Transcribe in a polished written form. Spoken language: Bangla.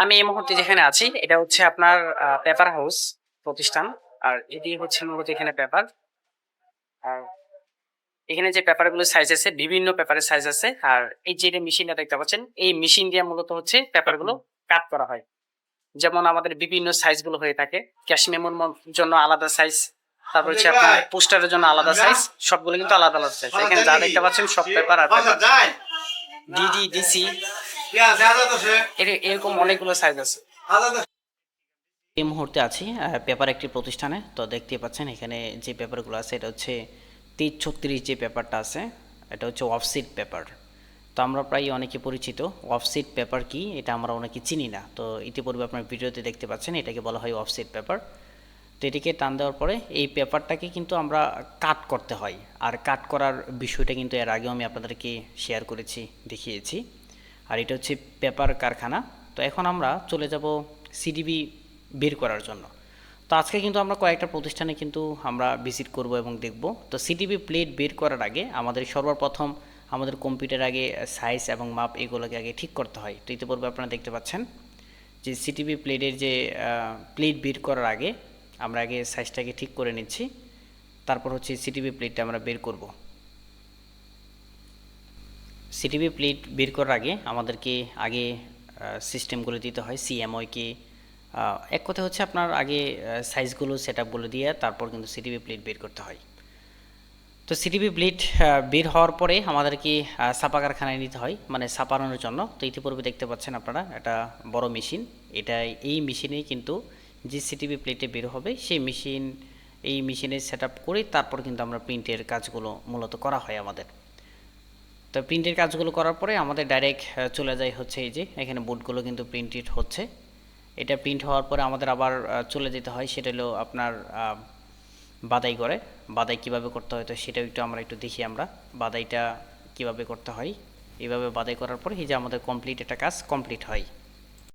আমি এই মুহূর্তে যেখানে আছি এটা হচ্ছে আপনার পেপার হাউস প্রতিষ্ঠান। আর এটি হচ্ছে মূলত এখানে পেপার। আর এখানে যে পেপারগুলো সাইজ আছে বিভিন্ন পেপারের সাইজ আছে। আর এই যে মেশিনটা দেখতে পাচ্ছেন এই মেশিন দিয়ে মূলত হচ্ছে পেপারগুলো কাট করা হয়। যেমন আমাদের বিভিন্ন সাইজগুলো হয়ে থাকে। ক্যাশ মেমোর জন্য আলাদা সাইজ, তারপর হচ্ছে আপনার পোস্টারের জন্য আলাদা সাইজ, সবগুলো কিন্তু আলাদা আলাদা সাইজ। এখানে যা দেখতে পাচ্ছেন সব পেপার আর পেপার। ডিডি ডিসি এরকম অনেকগুলো সাইজ আছে। এই মুহূর্তে আছি পেপার একটি প্রতিষ্ঠানে। তো দেখতে পাচ্ছেন এখানে যে পেপারগুলো আছে এটা হচ্ছে 3036 যে পেপারটা আছে এটা হচ্ছে অফসিট পেপার। তো আমরা প্রায় অনেকে পরিচিত অফসিট পেপার কি এটা আমরা অনেকে চিনি না। তো ইতিপূর্বে আপনার ভিডিওতে দেখতে পাচ্ছেন এটাকে বলা হয় অফসিট পেপার। তো এটিকে টান দেওয়ার পরে এই পেপারটাকে কিন্তু আমরা কাট করতে হয়। আর কাট করার বিষয়টা কিন্তু এর আগেও আমি আপনাদেরকে শেয়ার করেছি, দেখিয়েছি। আর এটা হচ্ছে পেপার কারখানা। তো এখন আমরা চলে যাব সিডিবি বের করার জন্য। তো আজকে কিন্তু আমরা কয়েকটা প্রতিষ্ঠানে কিন্তু আমরা ভিজিট করব এবং দেখব। তো সিটিবি প্লেট বের করার আগে আমাদের সর্বপ্রথম আমাদের কম্পিউটার আগে সাইজ এবং মাপ এগুলোকে আগে ঠিক করতে হয়। তো ইতিপূর্বে আপনারা দেখতে পাচ্ছেন যে সিটিবি প্লেটের যে প্লেট বের করার আগে আমরা আগে সাইজটাকে ঠিক করে নিচ্ছি, তারপর হচ্ছে সিটিবি প্লেটটা আমরা বের করব। সিটিবি প্লেট বের করার আগে আমাদেরকে আগে সিস্টেমগুলো দিতে হয়, সিএমওকে এক কথা হচ্ছে আপনার আগে সাইজগুলো সেট আপগুলো দিয়ে তারপর কিন্তু সিটিবি প্লেট বের করতে হয়। তো সিটিবি প্লেট বের হওয়ার পরে আমাদেরকে ছাপা কারখানায় নিতে হয়, মানে ছাপানোর জন্য। তো ইতিপূর্বে দেখতে পাচ্ছেন আপনারা একটা বড় মেশিন, এটা এই মেশিনেই কিন্তু যে সিটিবি প্লেটে বের হবে সেই মেশিন, এই মেশিনে সেট আপ করে তারপর কিন্তু আমরা প্রিন্টের কাজগুলো মূলত করা হয় আমাদের। তো প্রিন্টের কাজগুলো করার পরে আমাদের ডাইরেক্ট চলে যায় হচ্ছে এই যে এখানে বোর্ডগুলো কিন্তু প্রিন্টেড হচ্ছে। এটা প্রিন্ট হওয়ার পরে আমাদের আবার চলে যেতে হয়, সেটা হলো আপনার বাদাই করে। বাদাই কিভাবে করতে হয় তো সেটাও আমরা একটু দেখি। আমরা বাদাইটা কিভাবে করতে হয়, এইভাবে বাদাই করার পরে এই যে আমাদের কমপ্লিট একটা কাজ কমপ্লিট হয়।